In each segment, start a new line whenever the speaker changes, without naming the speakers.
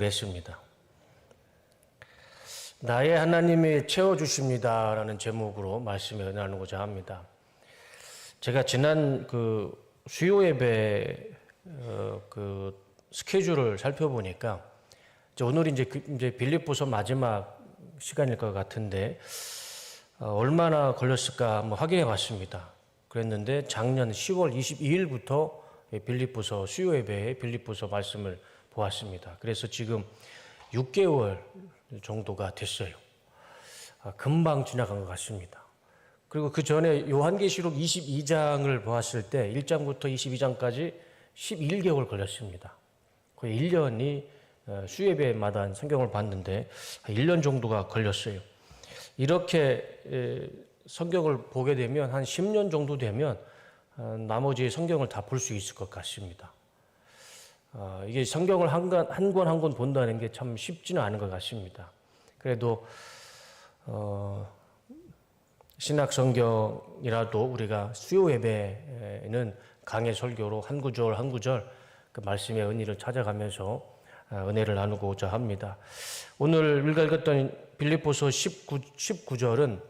했습니다. 나의 하나님이 채워주십니다 라는 제목으로 말씀을 나누고자 합니다. 제가 지난 수요 예배 스케줄을 살펴보니까 오늘이 이제 빌립보서 마지막 시간일 것 같은데 얼마나 걸렸을까 한번 확인해 봤습니다. 그랬는데 작년 10월 22일부터 빌립보서 수요 예배에 빌립보서 말씀을 보았습니다. 그래서 지금 6개월 정도가 됐어요. 금방 지나간 것 같습니다. 그리고 그 전에 요한계시록 22장을 보았을 때 1장부터 22장까지 11개월 걸렸습니다. 거의 1년이 수예배마다 성경을 봤는데 1년 정도가 걸렸어요. 이렇게 성경을 보게 되면 한 10년 정도 되면 나머지 성경을 다 볼 수 있을 것 같습니다. 이게 성경을 한 권 한 권 본다는 게 참 쉽지는 않은 것 같습니다. 그래도 신약 성경이라도 우리가 수요 예배는 강해 설교로 한 구절 한 구절 그 말씀의 은혜를 찾아가면서 은혜를 나누고자 합니다. 오늘 우리가 읽었던 빌립보서 19절은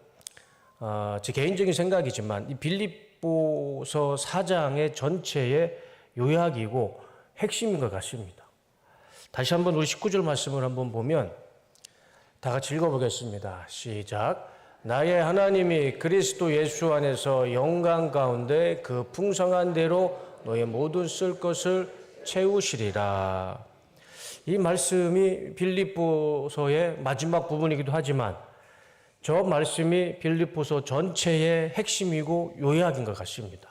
제 개인적인 생각이지만 이 빌립보서 4장의 전체의 요약이고 핵심인 것 같습니다. 다시 한번 우리 19절 말씀을 한번 보면 다 같이 읽어보겠습니다. 시작. 나의 하나님이 그리스도 예수 안에서 영광 가운데 그 풍성한 대로 너의 모든 쓸 것을 채우시리라. 이 말씀이 빌립보서의 마지막 부분이기도 하지만 저 말씀이 빌립보서 전체의 핵심이고 요약인 것 같습니다.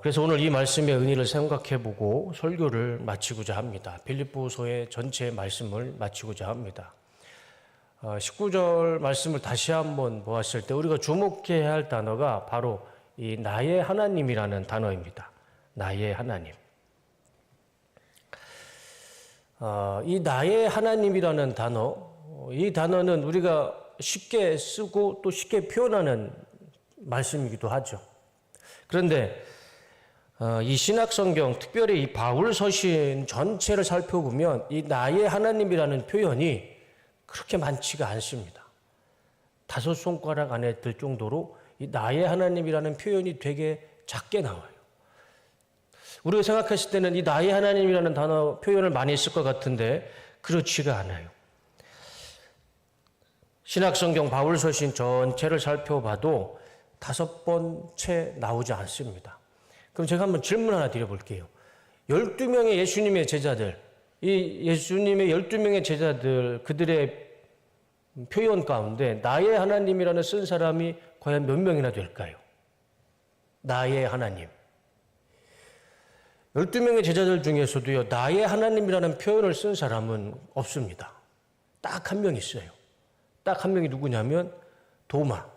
그래서 오늘 이 말씀의 의미를 생각해보고 설교를 마치고자 합니다. 빌립보서의 전체 말씀을 마치고자 합니다. 19절 말씀을 다시 한번 보았을 때 우리가 주목해야 할 단어가 바로 이 나의 하나님이라는 단어입니다. 나의 하나님. 이 나의 하나님이라는 단어, 이 단어는 우리가 쉽게 쓰고 또 쉽게 표현하는 말씀이기도 하죠. 그런데 이 신약성경, 특별히 이 바울 서신 전체를 살펴보면 이 나의 하나님이라는 표현이 그렇게 많지가 않습니다. 5손가락 안에 들 정도로 이 나의 하나님이라는 표현이 되게 작게 나와요. 우리가 생각했을 때는 이 나의 하나님이라는 단어 표현을 많이 쓸 것 같은데 그렇지가 않아요. 신약성경 바울 서신 전체를 살펴봐도 5번 채 나오지 않습니다. 그럼 제가 한번 질문 하나 드려볼게요. 12명의 예수님의 제자들, 이 예수님의 12명의 제자들, 그들의 표현 가운데 나의 하나님이라는 쓴 사람이 과연 몇 명이나 될까요? 나의 하나님. 12명의 제자들 중에서도요, 나의 하나님이라는 표현을 쓴 사람은 없습니다. 딱 한 명 있어요. 딱 한 명이 누구냐면 도마.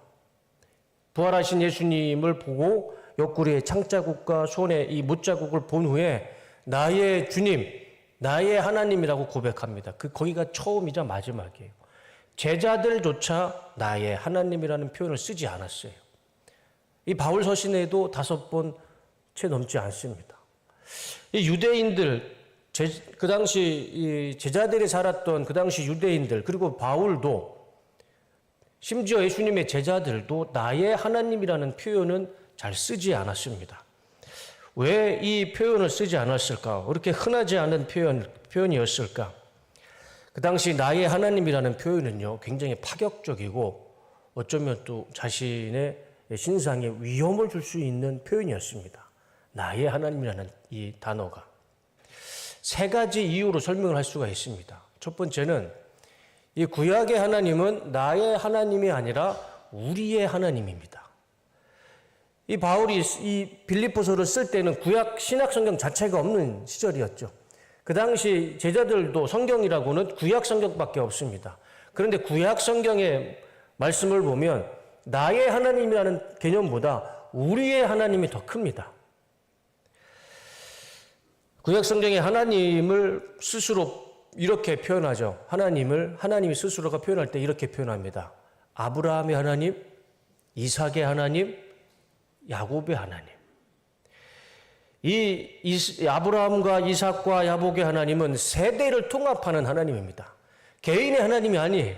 부활하신 예수님을 보고 옆구리에 창자국과 손에 이 못자국을 본 후에 나의 주님, 나의 하나님이라고 고백합니다. 거기가 처음이자 마지막이에요. 제자들조차 나의 하나님이라는 표현을 쓰지 않았어요. 이 바울 서신에도 5번 채 넘지 않습니다. 이 유대인들, 그 당시 이 제자들이 살았던 그 당시 유대인들, 그리고 바울도 심지어 예수님의 제자들도 나의 하나님이라는 표현은 잘 쓰지 않았습니다. 왜 이 표현을 쓰지 않았을까? 그렇게 흔하지 않은 표현이었을까? 그 당시 나의 하나님이라는 표현은요, 굉장히 파격적이고 어쩌면 또 자신의 신상에 위험을 줄 수 있는 표현이었습니다. 나의 하나님이라는 이 단어가. 3가지 이유로 설명을 할 수가 있습니다. 첫 번째는 이 구약의 하나님은 나의 하나님이 아니라 우리의 하나님입니다. 이 바울이 이 빌립보서를 쓸 때는 구약 신약 성경 자체가 없는 시절이었죠. 그 당시 제자들도 성경이라고는 구약 성경밖에 없습니다. 그런데 구약 성경의 말씀을 보면 나의 하나님이라는 개념보다 우리의 하나님이 더 큽니다. 구약 성경에 하나님을 스스로 이렇게 표현하죠. 하나님이 스스로가 표현할 때 이렇게 표현합니다. 아브라함의 하나님, 이삭의 하나님, 야곱의 하나님. 이 아브라함과 이삭과 야복의 하나님은 세대를 통합하는 하나님입니다. 개인의 하나님이 아니에요.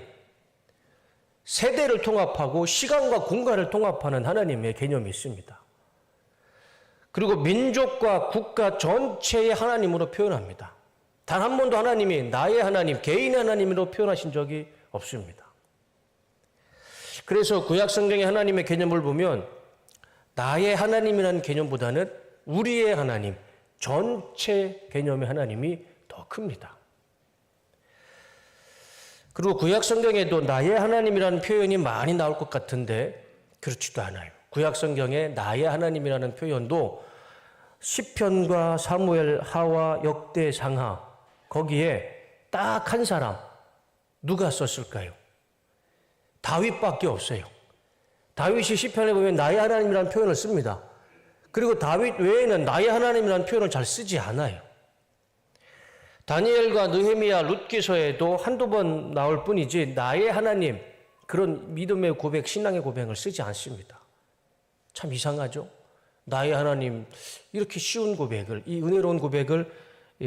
세대를 통합하고 시간과 공간을 통합하는 하나님의 개념이 있습니다. 그리고 민족과 국가 전체의 하나님으로 표현합니다. 단 한 번도 하나님이 나의 하나님, 개인의 하나님으로 표현하신 적이 없습니다. 그래서 구약 성경의 하나님의 개념을 보면 나의 하나님이라는 개념보다는 우리의 하나님, 전체 개념의 하나님이 더 큽니다. 그리고 구약 성경에도 나의 하나님이라는 표현이 많이 나올 것 같은데 그렇지도 않아요. 구약 성경에 나의 하나님이라는 표현도 시편과 사무엘 하와 역대 상하 거기에 딱 한 사람 누가 썼을까요? 다윗밖에 없어요. 다윗이 시편에 보면 나의 하나님이라는 표현을 씁니다. 그리고 다윗 외에는 나의 하나님이라는 표현을 잘 쓰지 않아요. 다니엘과 느헤미야, 룻기서에도 한두 번 나올 뿐이지 나의 하나님 그런 믿음의 고백, 신앙의 고백을 쓰지 않습니다. 참 이상하죠? 나의 하나님 이렇게 쉬운 고백을, 이 은혜로운 고백을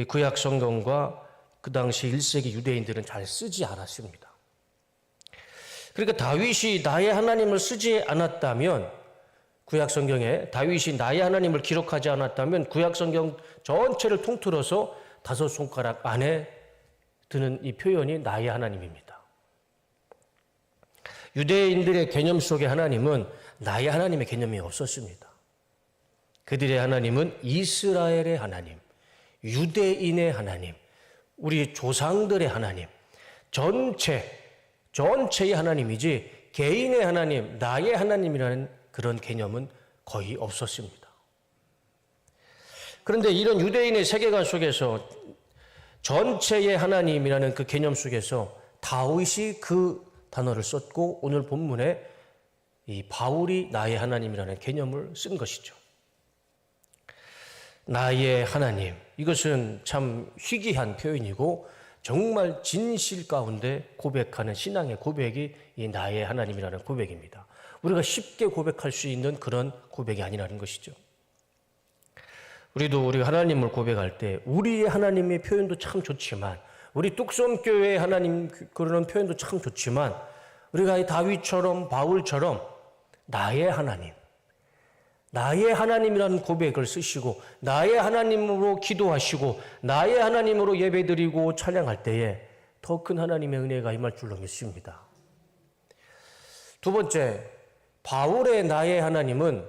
구약 성경과 그 당시 1세기 유대인들은 잘 쓰지 않았습니다. 그러니까 다윗이 나의 하나님을 쓰지 않았다면 구약 성경에 다윗이 나의 하나님을 기록하지 않았다면 구약 성경 전체를 통틀어서 5손가락 안에 드는 이 표현이 나의 하나님입니다. 유대인들의 개념 속에 하나님은 나의 하나님의 개념이 없었습니다. 그들의 하나님은 이스라엘의 하나님, 유대인의 하나님, 우리 조상들의 하나님, 전체의 하나님이지 개인의 하나님, 나의 하나님이라는 그런 개념은 거의 없었습니다. 그런데 이런 유대인의 세계관 속에서 전체의 하나님이라는 그 개념 속에서 다윗이 그 단어를 썼고 오늘 본문에 이 바울이 나의 하나님이라는 개념을 쓴 것이죠. 나의 하나님, 이것은 참 희귀한 표현이고 정말 진실 가운데 고백하는 신앙의 고백이 이 나의 하나님이라는 고백입니다. 우리가 쉽게 고백할 수 있는 그런 고백이 아니라는 것이죠. 우리도 우리 하나님을 고백할 때 우리의 하나님의 표현도 참 좋지만 우리 뚝섬교회의 하나님 그러는 표현도 참 좋지만 우리가 이 다윗처럼 바울처럼 나의 하나님, 나의 하나님이라는 고백을 쓰시고 나의 하나님으로 기도하시고 나의 하나님으로 예배드리고 찬양할 때에 더 큰 하나님의 은혜가 임할 줄로 믿습니다. 두 번째, 바울의 나의 하나님은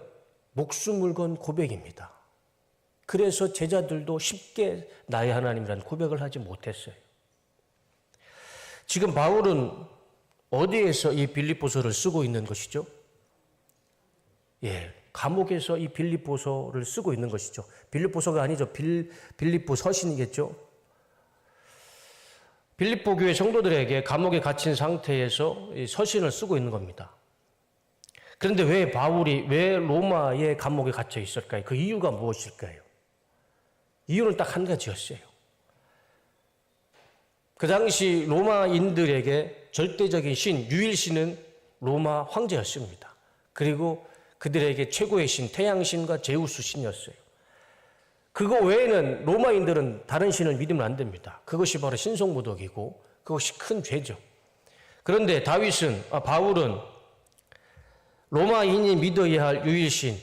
목숨을 건 고백입니다. 그래서 제자들도 쉽게 나의 하나님이라는 고백을 하지 못했어요. 지금 바울은 어디에서 이 빌립보서를 쓰고 있는 것이죠? 감옥에서 이 빌립보서를 쓰고 있는 것이죠. 빌립보서가 아니죠. 빌립보 서신이겠죠. 빌립보 교회 성도들에게 감옥에 갇힌 상태에서 이 서신을 쓰고 있는 겁니다. 그런데 왜 바울이 왜 로마의 감옥에 갇혀 있을까요? 그 이유가 무엇일까요? 이유는 딱 한 가지였어요. 그 당시 로마인들에게 절대적인 신, 유일신은 로마 황제였습니다. 그리고 그들에게 최고의 신, 태양신과 제우스 신이었어요. 그거 외에는 로마인들은 다른 신을 믿으면 안 됩니다. 그것이 바로 신성모독이고 그것이 큰 죄죠. 그런데 바울은 로마인이 믿어야 할 유일신,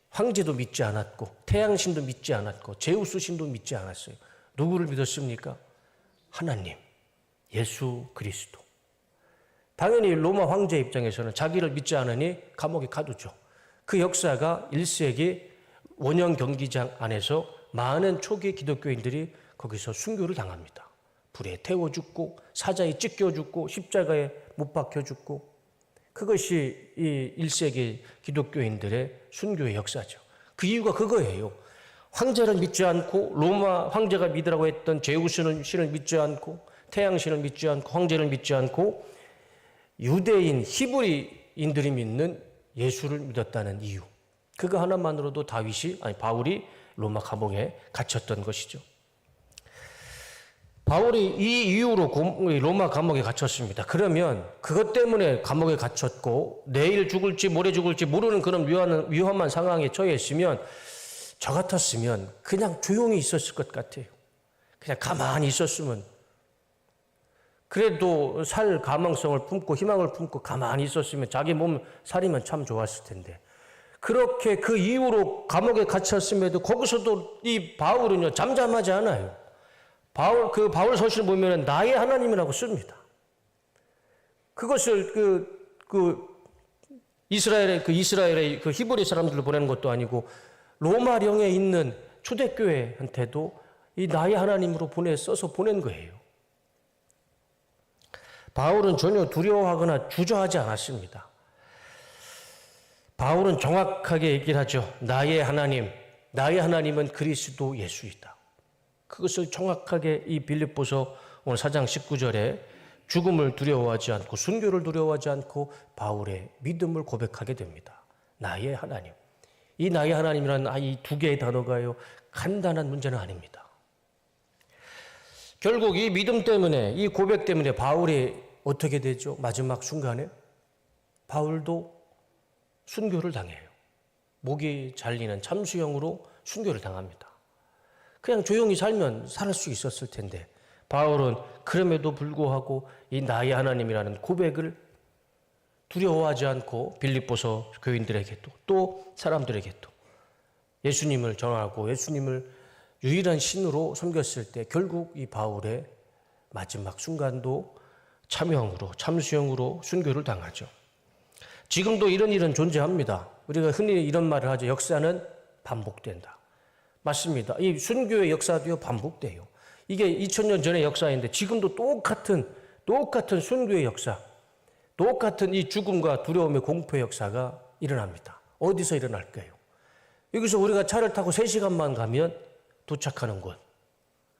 황제도 믿지 않았고 태양신도 믿지 않았고 제우스 신도 믿지 않았어요. 누구를 믿었습니까? 하나님, 예수 그리스도. 당연히 로마 황제 입장에서는 자기를 믿지 않으니 감옥에 가두죠. 그 역사가 1세기 원형 경기장 안에서 많은 초기 기독교인들이 거기서 순교를 당합니다. 불에 태워 죽고 사자에 찢겨 죽고 십자가에 못 박혀 죽고 그것이 이 1세기 기독교인들의 순교의 역사죠. 그 이유가 그거예요. 황제를 믿지 않고 로마 황제가 믿으라고 했던 제우스는 신을 믿지 않고 태양신을 믿지 않고 황제를 믿지 않고 유대인 히브리인들이 믿는 예수를 믿었다는 이유. 그거 하나만으로도 바울이 로마 감옥에 갇혔던 것이죠. 바울이 이 이유로 로마 감옥에 갇혔습니다. 그러면 그것 때문에 감옥에 갇혔고 내일 죽을지 모레 죽을지 모르는 그런 위험한 상황에 처해 있으면 저 같았으면 그냥 조용히 있었을 것 같아요. 그냥 가만히 있었으면, 그래도 살 가망성을 품고 희망을 품고 가만히 있었으면 자기 몸 살이면 참 좋았을 텐데, 그렇게 그 이후로 감옥에 갇혔음에도 거기서도 이 바울은요 잠잠하지 않아요. 바울 서신을 보면 나의 하나님이라고 씁니다. 그것을 이스라엘의 그 히브리 사람들을 보내는 것도 아니고 로마령에 있는 초대교회한테도 이 나의 하나님으로 써서 보낸 거예요. 바울은 전혀 두려워하거나 주저하지 않았습니다. 바울은 정확하게 얘기를 하죠. 나의 하나님은 그리스도 예수이다. 그것을 정확하게 이 빌립보서 오늘 4장 19절에 죽음을 두려워하지 않고 순교를 두려워하지 않고 바울의 믿음을 고백하게 됩니다. 나의 하나님. 이 나의 하나님이라는 이 두 개의 단어가요 간단한 문제는 아닙니다. 결국 이 믿음 때문에, 이 고백 때문에 바울이 어떻게 되죠? 마지막 순간에 바울도 순교를 당해요. 목이 잘리는 참수형으로 순교를 당합니다. 그냥 조용히 살면 살 수 있었을 텐데 바울은 그럼에도 불구하고 이 나의 하나님이라는 고백을 두려워하지 않고 빌립보서 교인들에게도 또 사람들에게도 예수님을 전하고 예수님을 유일한 신으로 섬겼을 때 결국 이 바울의 마지막 순간도 참수형으로 순교를 당하죠. 지금도 이런 일은 존재합니다. 우리가 흔히 이런 말을 하죠. 역사는 반복된다. 맞습니다. 이 순교의 역사도요 반복돼요. 이게 2000년 전의 역사인데 지금도 똑같은 순교의 역사, 똑같은 이 죽음과 두려움의 공포의 역사가 일어납니다. 어디서 일어날까요? 여기서 우리가 차를 타고 3시간만 가면 도착하는 곳,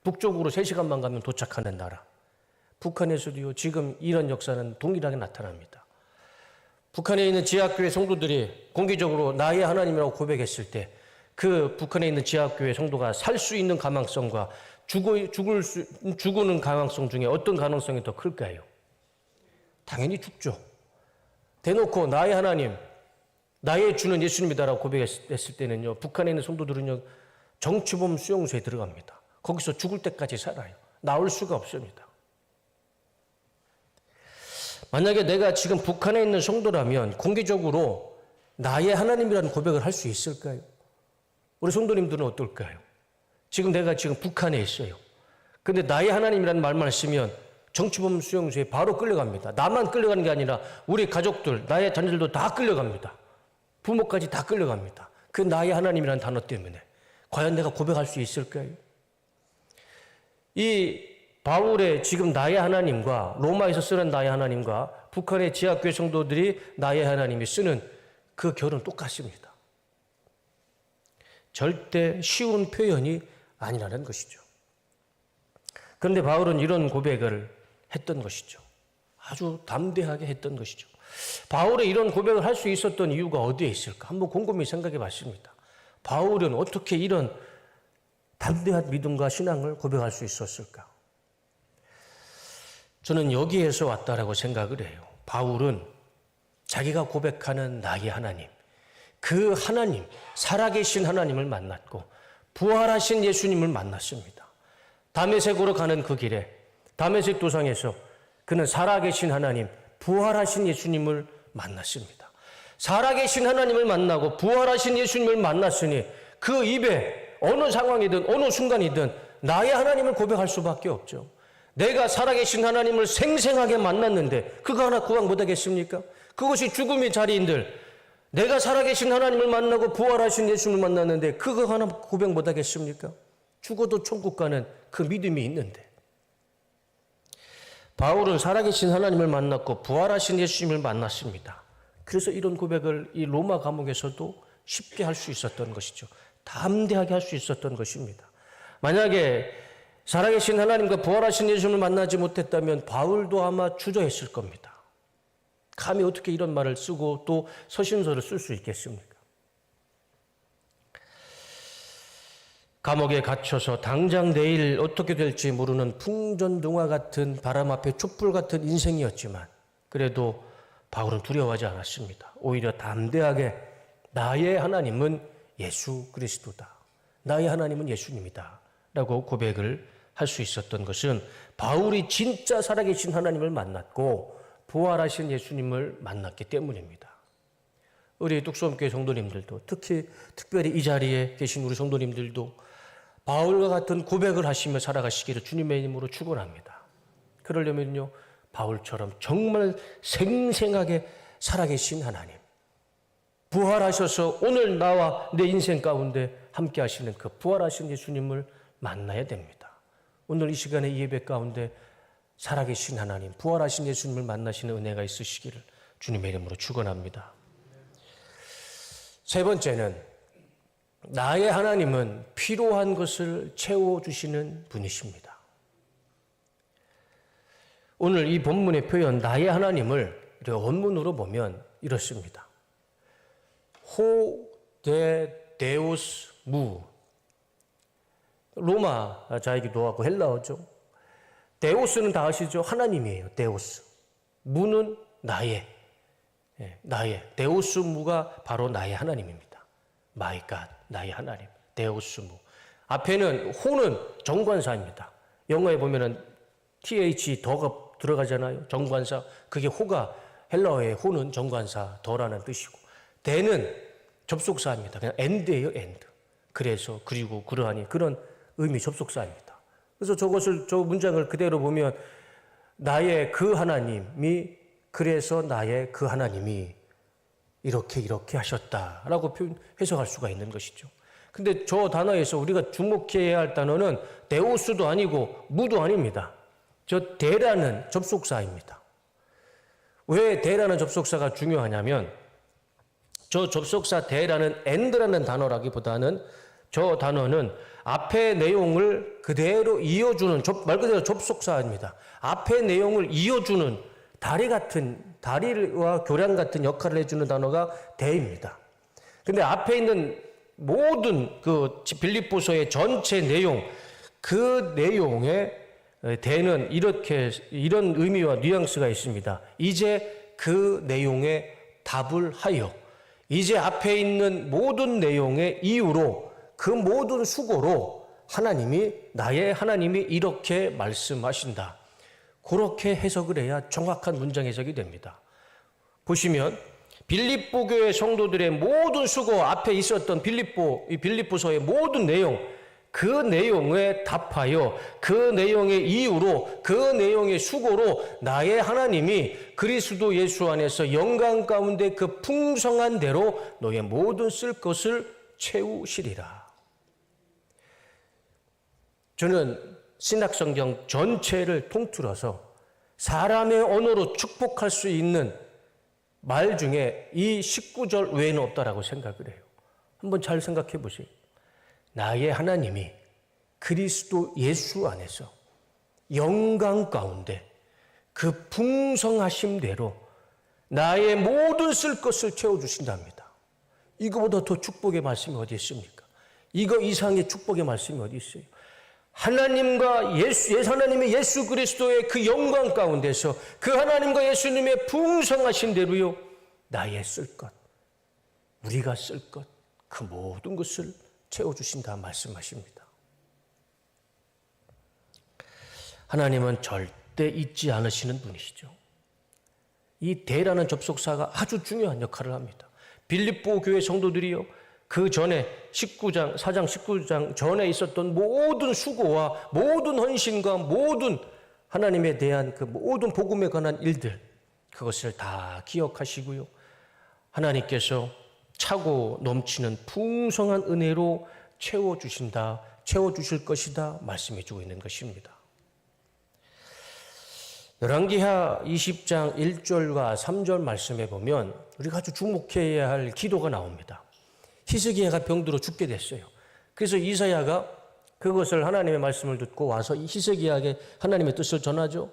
북쪽으로 3시간만 가면 도착하는 나라, 북한에서도요 지금 이런 역사는 동일하게 나타납니다. 북한에 있는 지하교회 성도들이 공개적으로 나의 하나님이라고 고백했을 때 그 북한에 있는 지하교회 성도가 살 수 있는 가망성과 죽는 가망성 중에 어떤 가능성이 더 클까요? 당연히 죽죠. 대놓고 나의 하나님, 나의 주는 예수님이다라고 고백했을 때는요, 북한에 있는 성도들은요, 정치범 수용소에 들어갑니다. 거기서 죽을 때까지 살아요. 나올 수가 없습니다. 만약에 내가 지금 북한에 있는 성도라면 공개적으로 나의 하나님이라는 고백을 할 수 있을까요? 우리 성도님들은 어떨까요? 내가 지금 북한에 있어요. 근데 나의 하나님이라는 말만 쓰면 정치범 수용소에 바로 끌려갑니다. 나만 끌려가는 게 아니라 우리 가족들, 나의 자녀들도 다 끌려갑니다. 부모까지 다 끌려갑니다. 그 나의 하나님이라는 단어 때문에. 과연 내가 고백할 수 있을까요? 이 바울의 지금 나의 하나님과 로마에서 쓰는 나의 하나님과 북한의 지하교회 성도들이 나의 하나님이 쓰는 그 결은 똑같습니다. 절대 쉬운 표현이 아니라는 것이죠. 그런데 바울은 이런 고백을 했던 것이죠. 아주 담대하게 했던 것이죠. 바울의 이런 고백을 할 수 있었던 이유가 어디에 있을까? 한번 곰곰이 생각해 봤습니다. 바울은 어떻게 이런 담대한 믿음과 신앙을 고백할 수 있었을까? 저는 여기에서 왔다라고 생각을 해요. 바울은 자기가 고백하는 나의 하나님, 그 하나님, 살아계신 하나님을 만났고 부활하신 예수님을 만났습니다. 다메섹으로 가는 그 길에 다메섹 도상에서 그는 살아계신 하나님, 부활하신 예수님을 만났습니다. 살아계신 하나님을 만나고 부활하신 예수님을 만났으니 그 입에 어느 상황이든 어느 순간이든 나의 하나님을 고백할 수밖에 없죠. 내가 살아계신 하나님을 생생하게 만났는데 그거 하나 구강 못하겠습니까? 그것이 죽음의 자리인들 내가 살아계신 하나님을 만나고 부활하신 예수님을 만났는데 그거 하나 고백 못하겠습니까? 죽어도 천국 가는 그 믿음이 있는데 바울은 살아계신 하나님을 만났고 부활하신 예수님을 만났습니다. 그래서 이런 고백을 이 로마 감옥에서도 쉽게 할 수 있었던 것이죠. 담대하게 할 수 있었던 것입니다. 만약에 살아계신 하나님과 부활하신 예수님을 만나지 못했다면 바울도 아마 주저했을 겁니다. 감히 어떻게 이런 말을 쓰고 또 서신서를 쓸 수 있겠습니까? 감옥에 갇혀서 당장 내일 어떻게 될지 모르는 풍전등화 같은 바람 앞에 촛불 같은 인생이었지만 그래도 바울은 두려워하지 않았습니다. 오히려 담대하게 나의 하나님은 예수 그리스도다. 나의 하나님은 예수님이다 라고 고백을 할 수 있었던 것은 바울이 진짜 살아계신 하나님을 만났고 부활하신 예수님을 만났기 때문입니다. 우리 뚝섬교회 성도님들도, 특별히 이 자리에 계신 우리 성도님들도 바울과 같은 고백을 하시며 살아가시기를 주님의 이름으로 축원합니다. 그러려면요, 바울처럼 정말 생생하게 살아계신 하나님, 부활하셔서 오늘 나와 내 인생 가운데 함께 하시는 그 부활하신 예수님을 만나야 됩니다. 오늘 이 시간에 이 예배 가운데 살아계신 하나님, 부활하신 예수님을 만나시는 은혜가 있으시기를 주님의 이름으로 축원합니다. 세 번째는 나의 하나님은 필요한 것을 채워주시는 분이십니다. 오늘 이 본문의 표현 나의 하나님을 원문으로 보면 이렇습니다. 호 데 데우스 무, 로마자이기도 하고 헬라어죠. 데우스는 다 아시죠? 하나님이에요. 데우스. 무는 나의. 데우스 무가 바로 나의 하나님입니다. My God, 나의 하나님. 데우스 무. 앞에는 호는 정관사입니다. 영어에 보면은 th 더가 들어가잖아요. 정관사. 그게 호가 헬라어의 호는 정관사 더라는 뜻이고, 데는 접속사입니다. 그냥 and예요, and. 그래서, 그리고, 그러하니, 그런 의미 접속사입니다. 그래서 저 문장을 그대로 보면 나의 그 하나님이, 그래서 나의 그 하나님이 이렇게 하셨다라고 해석할 수가 있는 것이죠. 근데 저 단어에서 우리가 주목해야 할 단어는 데우스도 아니고 무도 아닙니다. 저 데라는 접속사입니다. 왜 데라는 접속사가 중요하냐면 저 접속사 데라는 and라는 단어라기보다는 저 단어는 앞의 내용을 그대로 이어주는, 말 그대로 접속사입니다. 앞의 내용을 이어주는 다리와 교량 같은 역할을 해주는 단어가 대입니다. 근데 앞에 있는 모든 그 빌립보서의 전체 내용, 그 내용에 대는 이런 의미와 뉘앙스가 있습니다. 이제 그 내용에 답을 하여, 이제 앞에 있는 모든 내용의 이유로, 그 모든 수고로 나의 하나님이 이렇게 말씀하신다. 그렇게 해석을 해야 정확한 문장 해석이 됩니다. 보시면 빌립보 교회 성도들의 모든 수고, 앞에 있었던 빌립보서의 모든 내용, 그 내용에 답하여, 그 내용의 이유로, 그 내용의 수고로 나의 하나님이 그리스도 예수 안에서 영광 가운데 그 풍성한 대로 너의 모든 쓸 것을 채우시리라. 저는 신약성경 전체를 통틀어서 사람의 언어로 축복할 수 있는 말 중에 이 19절 외에는 없다라고 생각을 해요. 한번 잘 생각해 보세요. 나의 하나님이 그리스도 예수 안에서 영광 가운데 그 풍성하심대로 나의 모든 쓸 것을 채워주신답니다. 이거보다 더 축복의 말씀이 어디 있습니까? 이거 이상의 축복의 말씀이 어디 있어요? 하나님과 하나님의 예수 그리스도의 그 영광 가운데서 그 하나님과 예수님의 풍성하신 대로요, 나의 쓸 것, 우리가 쓸 것, 그 모든 것을 채워주신다 말씀하십니다. 하나님은 절대 잊지 않으시는 분이시죠. 이 대라는 접속사가 아주 중요한 역할을 합니다. 빌립보 교회 성도들이요, 그 전에 4장 19장 전에 있었던 모든 수고와 모든 헌신과 모든 하나님에 대한 그 모든 복음에 관한 일들, 그것을 다 기억하시고요, 하나님께서 차고 넘치는 풍성한 은혜로 채워주실 것이다 말씀해 주고 있는 것입니다. 열왕기하 20장 1절과 3절 말씀에 보면 우리가 아주 주목해야 할 기도가 나옵니다. 히스기야가 병들어 죽게 됐어요. 그래서 이사야가 그것을 하나님의 말씀을 듣고 와서 히스기야에게 하나님의 뜻을 전하죠.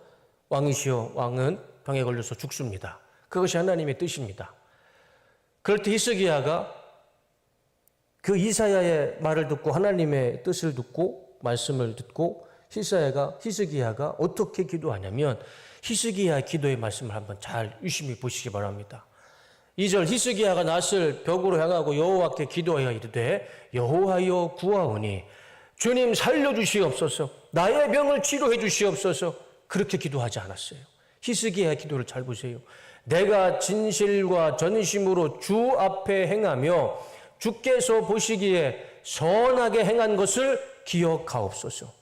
왕이시여, 왕은 병에 걸려서 죽습니다. 그것이 하나님의 뜻입니다. 그럴 때 히스기야가 그 이사야의 말을 듣고 하나님의 뜻을 듣고 말씀을 듣고 히스기야가 어떻게 기도하냐면 히스기야 기도의 말씀을 한번 잘 유심히 보시기 바랍니다. 2절 히스기야가 낫을 벽으로 향하고 여호와께 기도하여 이르되 여호와여 구하오니 주님 살려주시옵소서. 나의 병을 치료해 주시옵소서. 그렇게 기도하지 않았어요. 히스기야의 기도를 잘 보세요. 내가 진실과 전심으로 주 앞에 행하며 주께서 보시기에 선하게 행한 것을 기억하옵소서.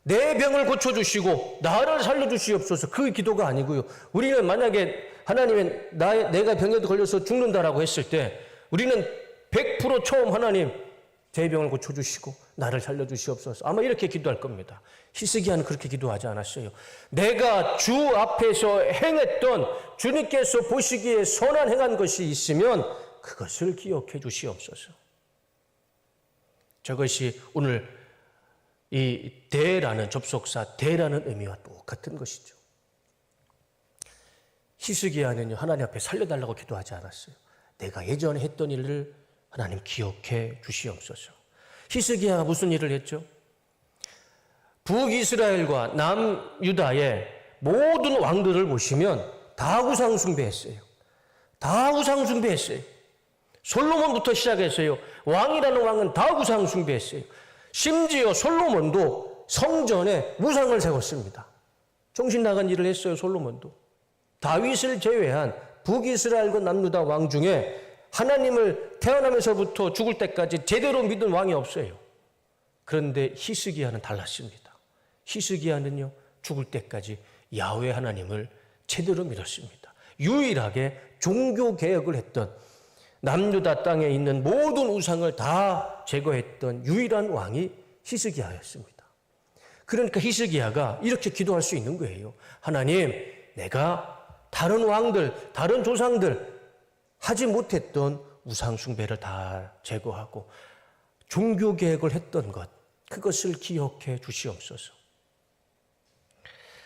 내 병을 고쳐주시고 나를 살려주시옵소서. 그 기도가 아니고요. 우리는 만약에 하나님은 내가 병에 걸려서 죽는다라고 했을 때 우리는 100% 처음 하나님 제 병을 고쳐주시고 나를 살려주시옵소서. 아마 이렇게 기도할 겁니다. 히스기야는 그렇게 기도하지 않았어요. 내가 주 앞에서 행했던 주님께서 보시기에 선한 행한 것이 있으면 그것을 기억해 주시옵소서. 저것이 오늘 이 대라는 접속사 대라는 의미와 똑같은 것이죠. 히스기야는요, 하나님 앞에 살려달라고 기도하지 않았어요. 내가 예전에 했던 일을 하나님 기억해 주시옵소서. 히스기야가 무슨 일을 했죠? 북이스라엘과 남유다의 모든 왕들을 보시면 다 우상 숭배했어요. 다 우상 숭배했어요. 솔로몬부터 시작했어요. 왕이라는 왕은 다 우상 숭배했어요. 심지어 솔로몬도 성전에 우상을 세웠습니다. 정신 나간 일을 했어요. 솔로몬도. 다윗을 제외한 북이스라엘과 남유다 왕 중에 하나님을 태어나면서부터 죽을 때까지 제대로 믿은 왕이 없어요. 그런데 히스기야는 달랐습니다. 히스기야는요, 죽을 때까지 야훼 하나님을 제대로 믿었습니다. 유일하게 종교 개혁을 했던, 남유다 땅에 있는 모든 우상을 다 제거했던 유일한 왕이 히스기야였습니다. 그러니까 히스기야가 이렇게 기도할 수 있는 거예요. 하나님, 내가 다른 왕들, 다른 조상들 하지 못했던 우상 숭배를 다 제거하고 종교 개혁을 했던 것, 그것을 기억해 주시옵소서.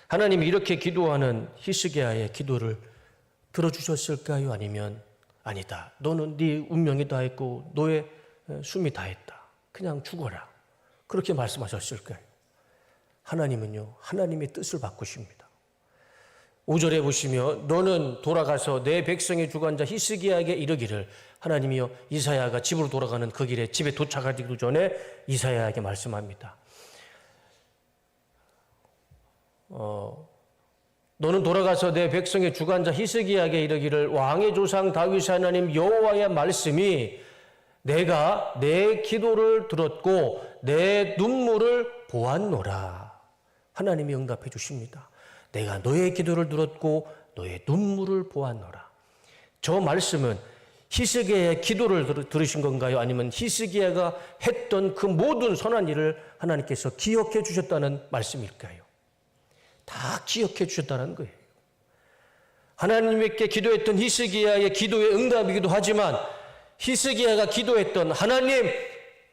하나님이 이렇게 기도하는 히스기야의 기도를 들어주셨을까요? 아니면 아니다, 너는 네 운명이 다 했고 너의 숨이 다 했다, 그냥 죽어라, 그렇게 말씀하셨을까요? 하나님은요, 하나님의 뜻을 바꾸십니다. 5절에 보시면 너는 돌아가서 내 백성의 주관자 히스기야에게 이르기를, 하나님이여 이사야가 집으로 돌아가는 그 길에 집에 도착하기도 전에 이사야에게 말씀합니다. 너는 돌아가서 내 백성의 주관자 히스기야에게 이르기를, 왕의 조상 다윗의 하나님 여호와의 말씀이 내가 내 기도를 들었고 내 눈물을 보았노라. 하나님이 응답해 주십니다. 내가 너의 기도를 들었고 너의 눈물을 보았노라. 저 말씀은 히스기야의 기도를 들으신 건가요? 아니면 히스기야가 했던 그 모든 선한 일을 하나님께서 기억해 주셨다는 말씀일까요? 다 기억해 주셨다는 거예요. 하나님께 기도했던 히스기야의 기도의 응답이기도 하지만 히스기야가 기도했던 하나님,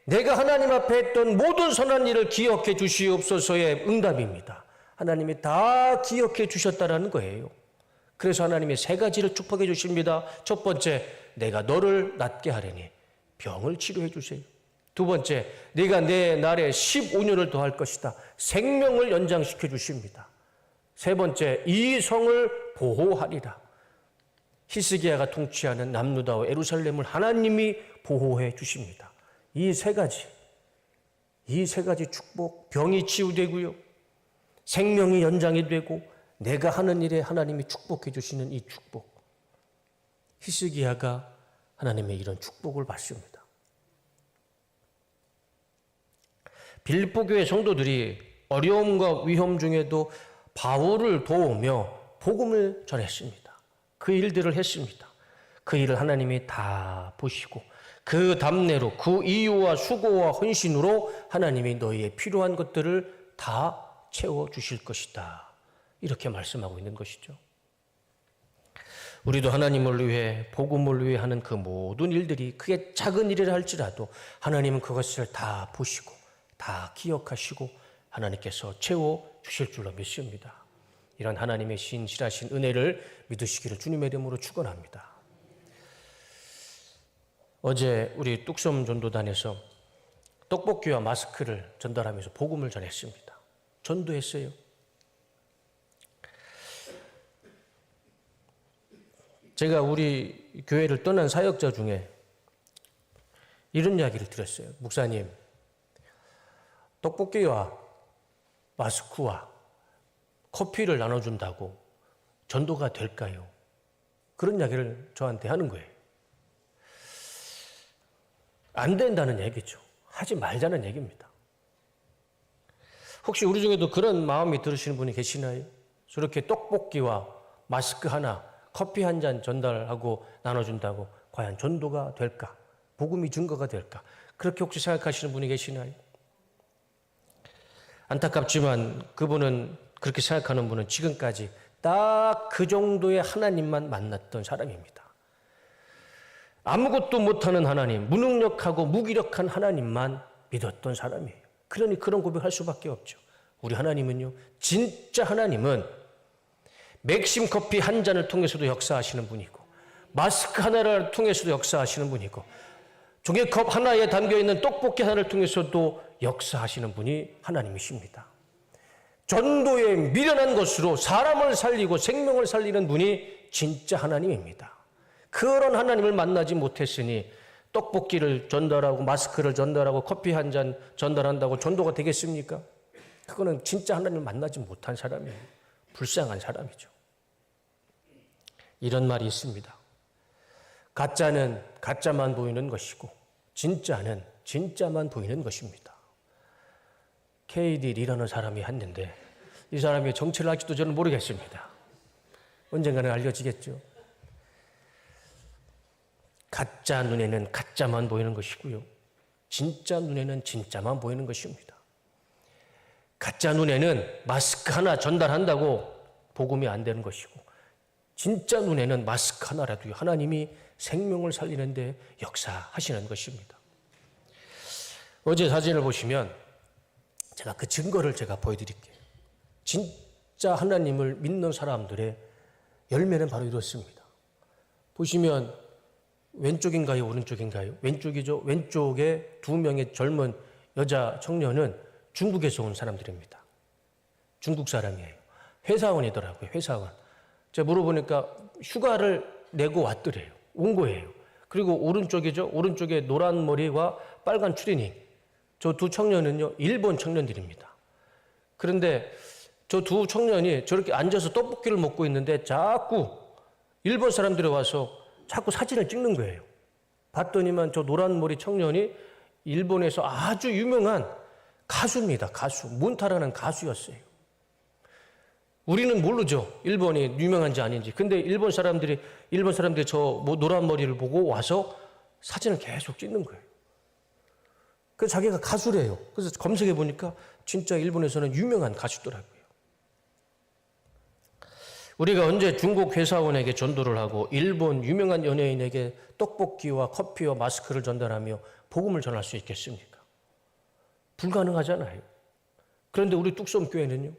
내가 하나님 앞에 했던 모든 선한 일을 기억해 주시옵소서의 응답입니다. 하나님이 다 기억해 주셨다는 거예요. 그래서 하나님이 세 가지를 축복해 주십니다. 첫 번째, 내가 너를 낫게 하려니 병을 치료해 주세요. 두 번째, 네가 내 날에 15년을 더할 것이다. 생명을 연장시켜 주십니다. 세 번째, 이 성을 보호하리라. 히스기야가 통치하는 남유다와 예루살렘을 하나님이 보호해 주십니다. 이 세 가지 축복, 병이 치유되고요, 생명이 연장이 되고 내가 하는 일에 하나님이 축복해 주시는 이 축복, 히스기야가 하나님의 이런 축복을 받습니다. 빌립보 교회 성도들이 어려움과 위험 중에도 바울을 도우며 복음을 전했습니다. 그 일들을 했습니다. 그 일을 하나님이 다 보시고 그 답례로, 그 이유와 수고와 헌신으로 하나님이 너희의 필요한 것들을 다 채워주실 것이다, 이렇게 말씀하고 있는 것이죠. 우리도 하나님을 위해, 복음을 위해 하는 그 모든 일들이 크게 작은 일이라 할지라도 하나님은 그것을 다 보시고 다 기억하시고 하나님께서 채워주실 줄로 믿습니다. 이런 하나님의 신실하신 은혜를 믿으시기를 주님의 이름으로 축원합니다. 어제 우리 뚝섬 전도단에서 떡볶이와 마스크를 전달하면서 복음을 전했습니다. 전도했어요. 제가 우리 교회를 떠난 사역자 중에 이런 이야기를 들었어요. 목사님, 떡볶이와 마스크와 커피를 나눠준다고 전도가 될까요? 그런 이야기를 저한테 하는 거예요. 안 된다는 얘기죠. 하지 말자는 얘기입니다. 혹시 우리 중에도 그런 마음이 들으시는 분이 계시나요? 저렇게 떡볶이와 마스크 하나, 커피 한 잔 전달하고 나눠준다고 과연 전도가 될까? 복음이 증거가 될까? 그렇게 혹시 생각하시는 분이 계시나요? 안타깝지만 그분은, 그렇게 생각하는 분은 지금까지 딱 그 정도의 하나님만 만났던 사람입니다. 아무것도 못하는 하나님, 무능력하고 무기력한 하나님만 믿었던 사람이에요. 그러니 그런 고백할 수밖에 없죠. 우리 하나님은요, 진짜 하나님은 맥심 커피 한 잔을 통해서도 역사하시는 분이고, 마스크 하나를 통해서도 역사하시는 분이고, 종이컵 하나에 담겨있는 떡볶이 하나를 통해서도 역사하시는 분이 하나님이십니다. 전도에 미련한 것으로 사람을 살리고 생명을 살리는 분이 진짜 하나님입니다. 그런 하나님을 만나지 못했으니 떡볶이를 전달하고 마스크를 전달하고 커피 한 잔 전달한다고 전도가 되겠습니까? 그거는 진짜 하나님을 만나지 못한 사람이에요. 불쌍한 사람이죠. 이런 말이 있습니다. 가짜는 가짜만 보이는 것이고 진짜는 진짜만 보이는 것입니다. KD라는 사람이 했는데 이 사람이 정체를 할지도 저는 모르겠습니다. 언젠가는 알려지겠죠. 가짜 눈에는 가짜만 보이는 것이고요. 진짜 눈에는 진짜만 보이는 것입니다. 가짜 눈에는 마스크 하나 전달한다고 복음이 안 되는 것이고, 진짜 눈에는 마스크 하나라도 하나님이 생명을 살리는데 역사하시는 것입니다. 어제 사진을 보시면 제가 그 증거를 제가 보여드릴게요. 진짜 하나님을 믿는 사람들의 열매는 바로 이렇습니다. 보시면 왼쪽인가요? 오른쪽인가요? 왼쪽이죠. 왼쪽에 두 명의 젊은 여자 청년은 중국에서 온 사람들입니다. 중국 사람이에요. 회사원이더라고요. 회사원. 제가 물어보니까 휴가를 내고 왔더래요. 온 거예요. 그리고 오른쪽이죠. 오른쪽에 노란 머리와 빨간 추리닝. 저 두 청년은요, 일본 청년들입니다. 그런데 저 두 청년이 저렇게 앉아서 떡볶이를 먹고 있는데 자꾸 일본 사람들이 와서 자꾸 사진을 찍는 거예요. 봤더니만 저 노란 머리 청년이 일본에서 아주 유명한 가수입니다. 가수. 몬타라는 가수였어요. 우리는 모르죠. 일본이 유명한지 아닌지. 근데 일본 사람들이 저 노란 머리를 보고 와서 사진을 계속 찍는 거예요. 그래서 자기가 가수래요. 그래서 검색해 보니까 진짜 일본에서는 유명한 가수더라고요. 우리가 언제 중국 회사원에게 전도를 하고 일본 유명한 연예인에게 떡볶이와 커피와 마스크를 전달하며 복음을 전할 수 있겠습니까? 불가능하잖아요. 그런데 우리 뚝섬교회는요,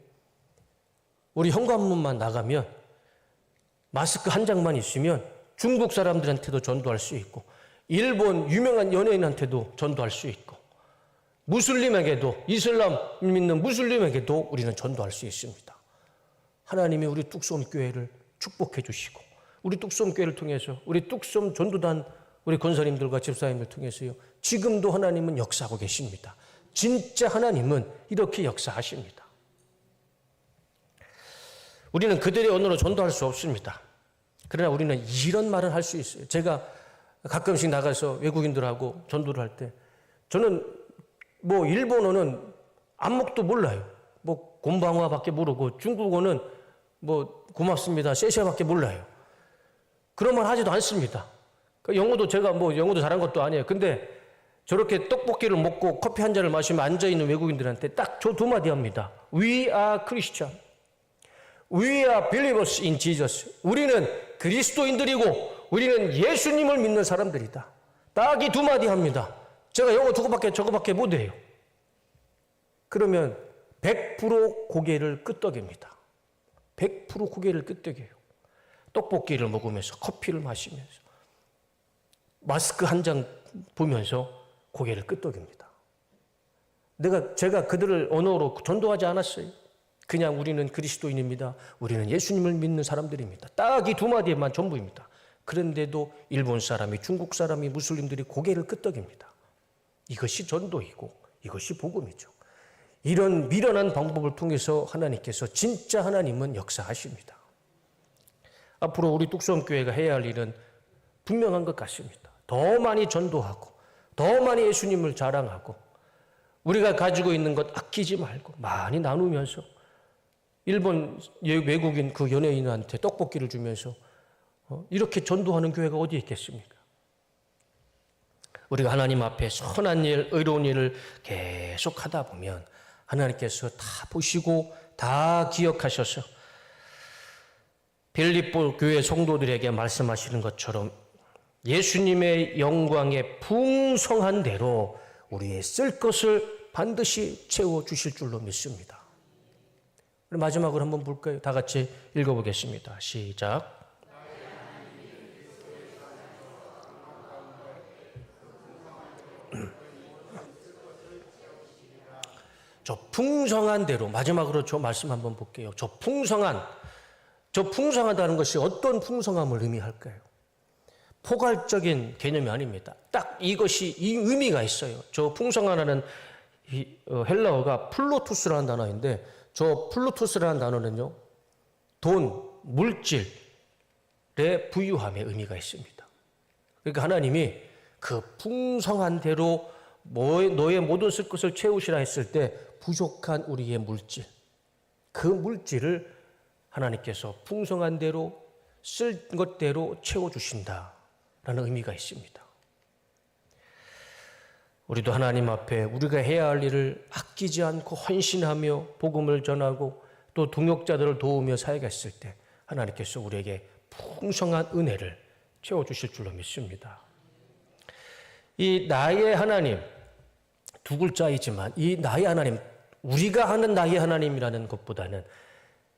우리 현관문만 나가면 마스크 한 장만 있으면 중국 사람들한테도 전도할 수 있고, 일본 유명한 연예인한테도 전도할 수 있고, 무슬림에게도, 이슬람 믿는 무슬림에게도 우리는 전도할 수 있습니다. 하나님이 우리 뚝섬교회를 축복해 주시고, 우리 뚝섬교회를 통해서, 우리 뚝섬 전도단 우리 권사님들과 집사님을 통해서요, 지금도 하나님은 역사하고 계십니다. 진짜 하나님은 이렇게 역사하십니다. 우리는 그들의 언어로 전도할 수 없습니다. 그러나 우리는 이런 말을 할 수 있어요. 제가 가끔씩 나가서 외국인들하고 전도를 할 때, 저는 뭐 일본어는 안목도 몰라요. 뭐 곤방와밖에 모르고, 중국어는 뭐 고맙습니다, 쎄쎄밖에 몰라요. 그런 말 하지도 않습니다. 영어도 제가 뭐 영어도 잘한 것도 아니에요. 근데 저렇게 떡볶이를 먹고 커피 한 잔을 마시며 앉아있는 외국인들한테 딱 저 두 마디 합니다. We are Christian. We are believers in Jesus. 우리는 그리스도인들이고 우리는 예수님을 믿는 사람들이다. 딱 이 두 마디 합니다. 제가 영어 저거밖에 못해요. 그러면 100% 고개를 끄덕입니다. 100% 고개를 끄덕여요. 떡볶이를 먹으면서, 커피를 마시면서, 마스크 한 장 보면서 고개를 끄덕입니다. 제가 그들을 언어로 전도하지 않았어요. 그냥 우리는 그리스도인입니다. 우리는 예수님을 믿는 사람들입니다. 딱 이 두 마디에만 전부입니다. 그런데도 일본 사람이, 중국 사람이, 무슬림들이 고개를 끄덕입니다. 이것이 전도이고 이것이 복음이죠. 이런 미련한 방법을 통해서 하나님께서 진짜 하나님은 역사하십니다. 앞으로 우리 뚝섬교회가 해야 할 일은 분명한 것 같습니다. 더 많이 전도하고 더 많이 예수님을 자랑하고 우리가 가지고 있는 것 아끼지 말고 많이 나누면서 일본 외국인 그 연예인한테 떡볶이를 주면서 이렇게 전도하는 교회가 어디 있겠습니까? 우리가 하나님 앞에 선한 일, 의로운 일을 계속 하다 보면 하나님께서 다 보시고 다 기억하셔서 빌립보 교회 성도들에게 말씀하시는 것처럼 예수님의 영광에 풍성한 대로 우리의 쓸 것을 반드시 채워주실 줄로 믿습니다. 마지막으로 한번 볼까요? 다 같이 읽어보겠습니다. 시작. 저 풍성한 대로, 마지막으로 저 말씀 한번 볼게요. 저 풍성하다는 것이 어떤 풍성함을 의미할까요? 포괄적인 개념이 아닙니다. 딱 이것이 이 의미가 있어요. 저 풍성하다는 헬라어가 플로투스라는 단어인데 저 플루투스라는 단어는요, 돈, 물질의 부유함의 의미가 있습니다. 그러니까 하나님이 그 풍성한 대로 너의 모든 쓸 것을 채우시라 했을 때 부족한 우리의 물질, 그 물질을 하나님께서 풍성한 대로 쓸 것대로 채워주신다라는 의미가 있습니다. 우리도 하나님 앞에 우리가 해야 할 일을 아끼지 않고 헌신하며 복음을 전하고 또 동역자들을 도우며 살아갔을 때 하나님께서 우리에게 풍성한 은혜를 채워주실 줄로 믿습니다. 이 나의 하나님, 두 글자이지만 이 나의 하나님, 우리가 하는 나의 하나님이라는 것보다는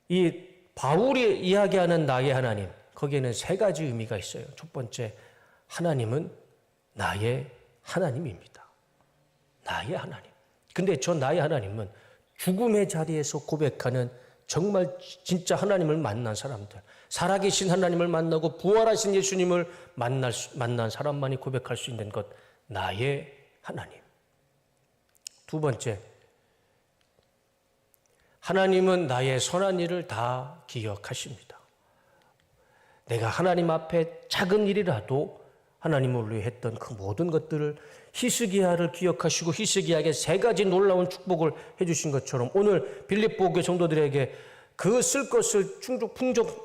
이 바울이 이야기하는 나의 하나님, 거기에는 세 가지 의미가 있어요. 첫 번째, 하나님은 나의 하나님입니다. 나의 하나님. 근데 저 나의 하나님은 죽음의 자리에서 고백하는 정말 진짜 하나님을 만난 사람들, 살아계신 하나님을 만나고 부활하신 예수님을 만난 사람만이 고백할 수 있는 것, 나의 하나님. 두 번째, 하나님은 나의 선한 일을 다 기억하십니다. 내가 하나님 앞에 작은 일이라도 하나님을 위해 했던 그 모든 것들을 히스기야를 기억하시고 히스기야에게 세 가지 놀라운 축복을 해주신 것처럼 오늘 빌립보 교회 성도들에게 그 쓸 것을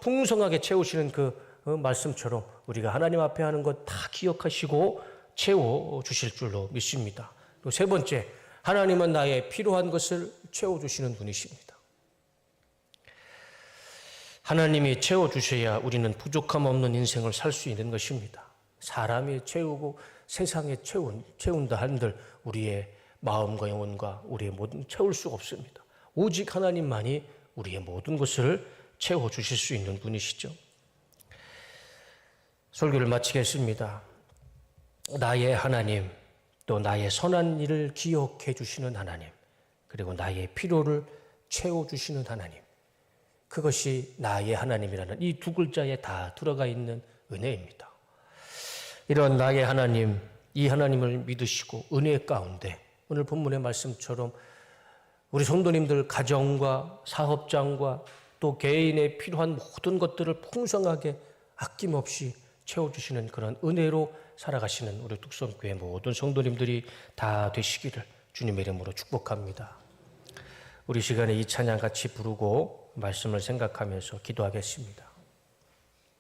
풍성하게 채우시는 그 말씀처럼 우리가 하나님 앞에 하는 것 다 기억하시고 채워주실 줄로 믿습니다. 또 세 번째, 하나님은 나의 필요한 것을 채워주시는 분이십니다. 하나님이 채워주셔야 우리는 부족함 없는 인생을 살 수 있는 것입니다. 사람이 채우고 세상에 채운다 한들 우리의 마음과 영혼과 우리의 모든 채울 수가 없습니다. 오직 하나님만이 우리의 모든 것을 채워주실 수 있는 분이시죠. 설교를 마치겠습니다. 나의 하나님, 또 나의 선한 일을 기억해 주시는 하나님, 그리고 나의 필요를 채워주시는 하나님, 그것이 나의 하나님이라는 이 두 글자에 다 들어가 있는 은혜입니다. 이런 나의 하나님, 이 하나님을 믿으시고 은혜 가운데 오늘 본문의 말씀처럼 우리 성도님들 가정과 사업장과 또 개인의 필요한 모든 것들을 풍성하게 아낌없이 채워주시는 그런 은혜로 살아가시는 우리 뚝섬교회 모든 성도님들이 다 되시기를 주님의 이름으로 축복합니다. 우리 시간에 이 찬양 같이 부르고 말씀을 생각하면서 기도하겠습니다.